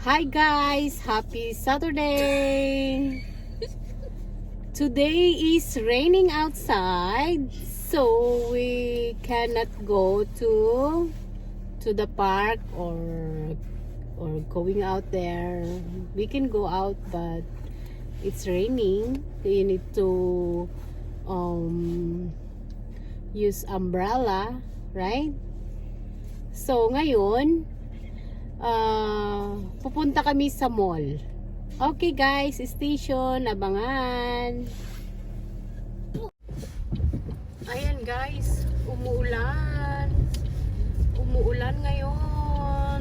Hi guys! Happy Saturday! Today is raining outside, so we cannot go to the park or going out there. We can go out, but it's raining. You need to use umbrella, right? So ngayon, pupunta kami sa mall. Okay guys, station, abangan. Ayan guys, umuulan. Umuulan ngayon.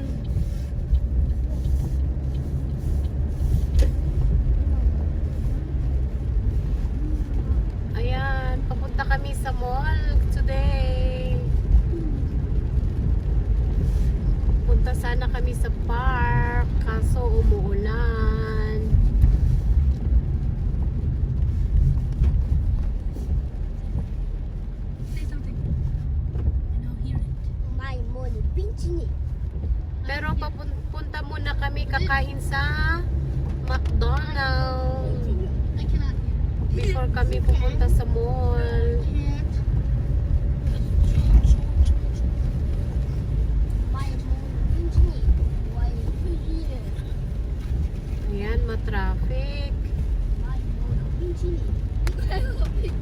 Ayan, papunta kami sa mall today. Punta sana kami sa park, kaso umuulan. Say something. And I'll hear it. My money, pinching it. Pero papunta muna kami kakain sa McDonald's I cannot hear. before kami pupunta sa mall. Can't. My money, pinching it. Why pinching it? Ayan, ma-traffic. My money, pinching it. Pinching it.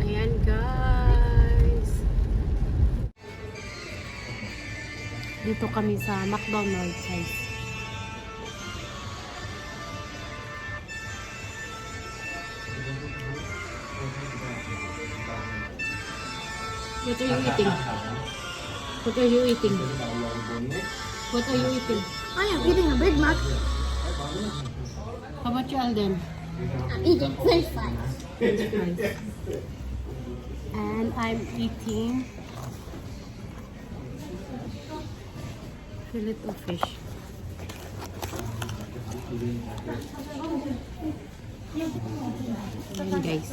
Ayan guys. Dito kami sa McDonald's guys. What are you eating? What are you eating? What are you eating? I am eating a Big Mac. How about you, Alden? I'm eating French fries. French fries. And I'm eating fillet of fish. Ayan guys.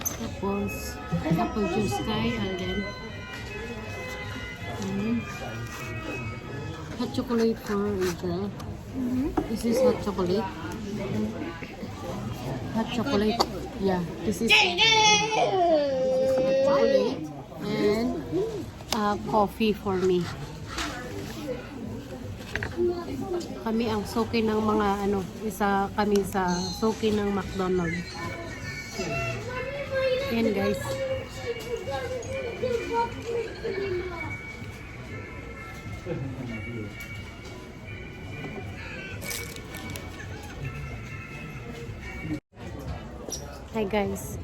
Tapos, apple juice kay Alden. Hot chocolate for Angel. This is hot chocolate. Hot chocolate. Yeah, this is hot chocolate. And coffee for me. Kami ang suki ng mga isa kami sa suki ng McDonald's. Ayan guys. Hi guys.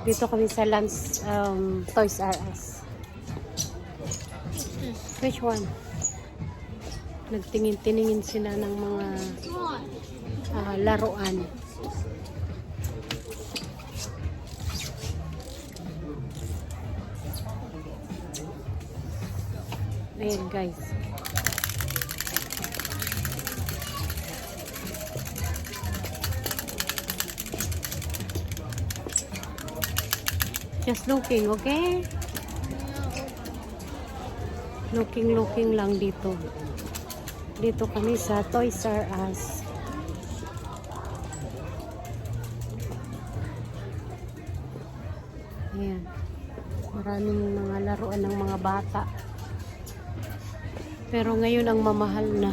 Dito kami sa Lance Toys R Us. Which one? Nagtingin-tiningin sila ng mga laruan. Ayan guys. Just looking, okay? Looking lang dito. Dito kami sa Toys R Us. Ayan. Maraming mga laruan ng mga bata. Pero ngayon ang mamahal na.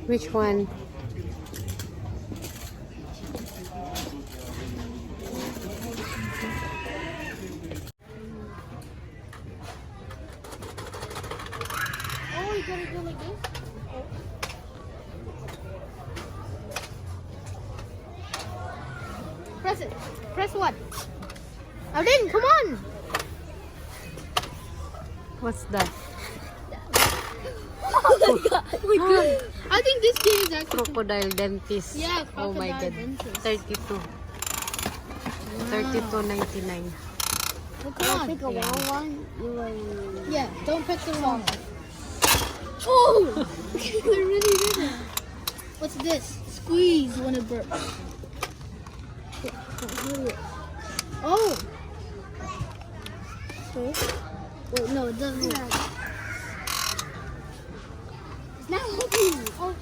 Which one? Oh, you gotta go like this? Press it. Press what? Alden, come on! What's that? I think this game is actually. Crocodile dentist. Yeah, Oh my crocodile god. dentist. 32. 32.99. Oh, come on. Pick a wrong one. You will. Yeah, don't pick the wrong one. Oh! They're really good. What's this? Squeeze when it burps. Oh! Wait. Wait, no, it doesn't work. It's not working. Oh,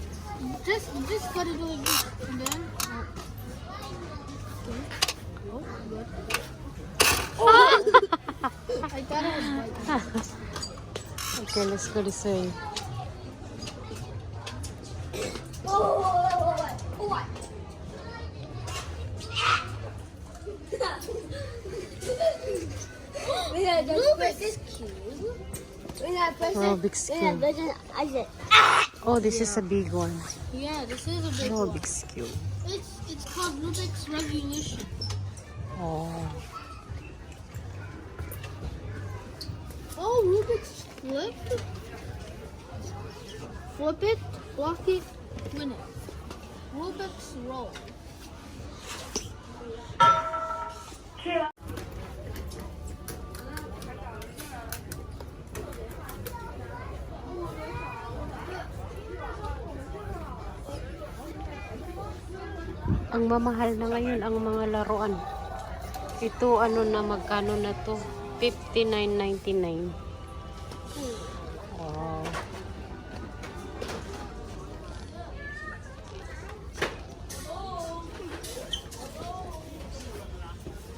just cut it like this. And then. Oh, good. I thought it was white. Okay, let's go this way. Rubik's Cube. When I press Rubik's it, Cube. I said, Oh, this is a big one. Yeah, this is a big one. Rubik's Cube. It's called Rubik's Revolution. Oh. Oh, Rubik's Flip. Flip it, block it, win it. Rubik's Roll. Ang mamahal na ngayon ang mga laruan. Ito ano na magkano na to? 59.99. Oh.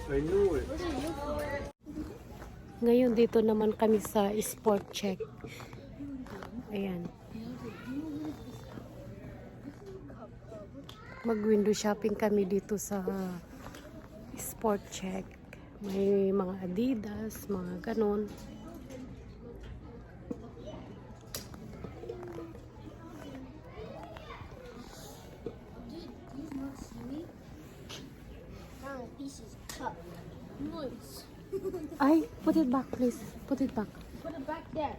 I knew it. Ngayon dito naman kami sa Sport Check. Ayan. Mag-window shopping kami dito sa Sport Check. May mga Adidas, mga ganon. pieces cup. Nice. Ay, put it back please. Put it back. Put it back there.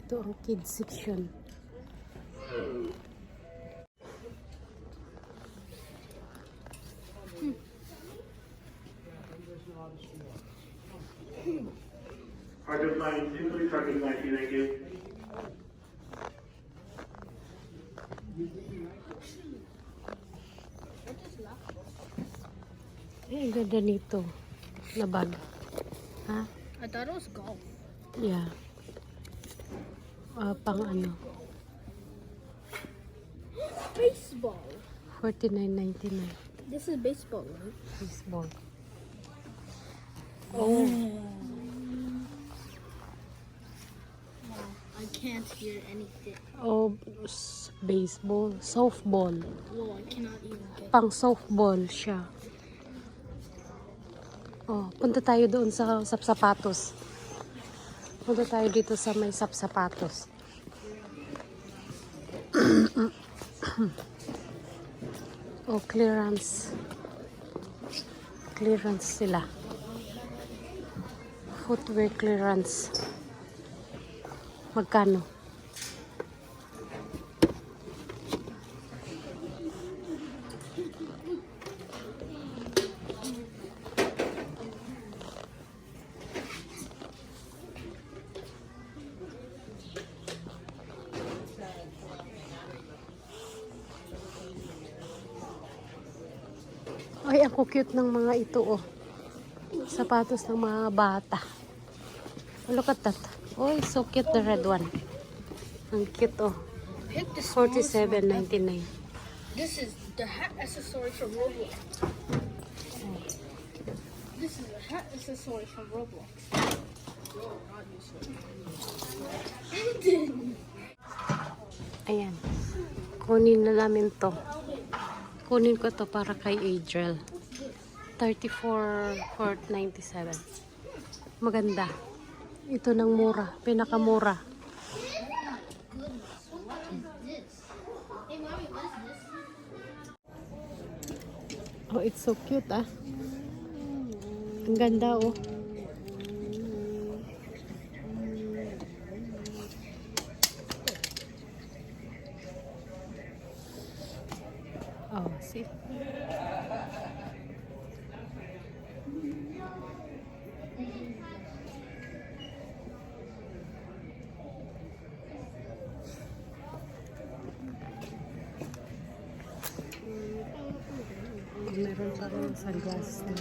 Ito ang kids section. Target 19, please. Target 19, thank you. Eh, ang ganda nito. Na bag. Ha? I thought it was golf. Yeah. Pang ano. Baseball. 49.99. This is baseball, right? Baseball. Oh. I can't hear anything. Oh, baseball. Softball. Whoa, I cannot even get. Pang softball siya. Oh, punta tayo doon sa sapsapatos. Punta tayo dito sa may sapsapatos. Oh, clearance. Clearance sila. Footwear clearance. Magkano? Ay, ang cute ng mga ito, oh. Sapatos ng mga bata. Oh, look at that. Oh, it's so cute, the red one. Ang cute, oh. Pick the smallest one. $47.99. This is the hat accessory from Roblox. This is a hat accessory from Roblox. Ayan. Kunin na namin to. Kunin ko to para kay Adriel. 34.97. Maganda. Ito ng mura. Pinakamura. Oh, it's so cute, ah. Ang ganda, oh. Oh, see? Meron pa rin sunglasses na.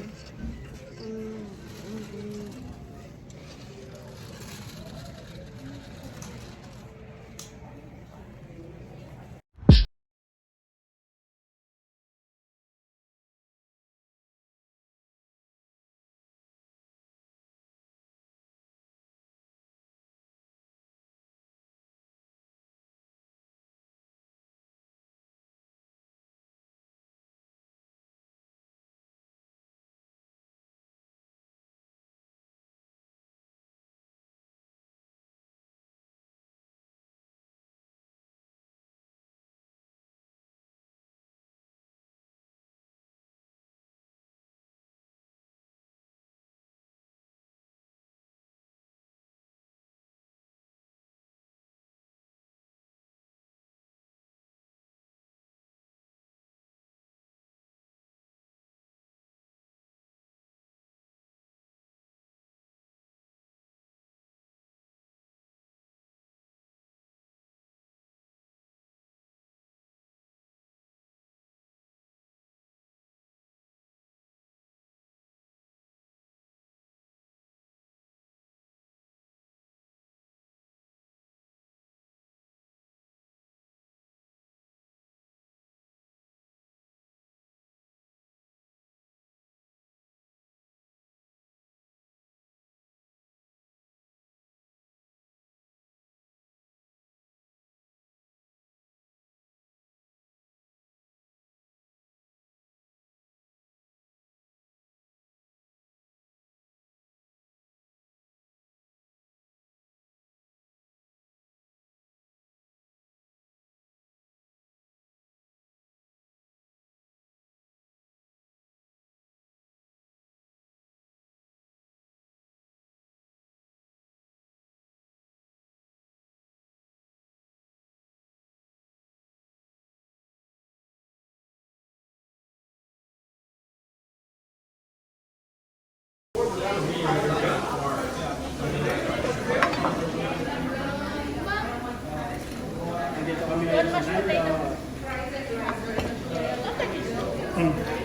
Mm.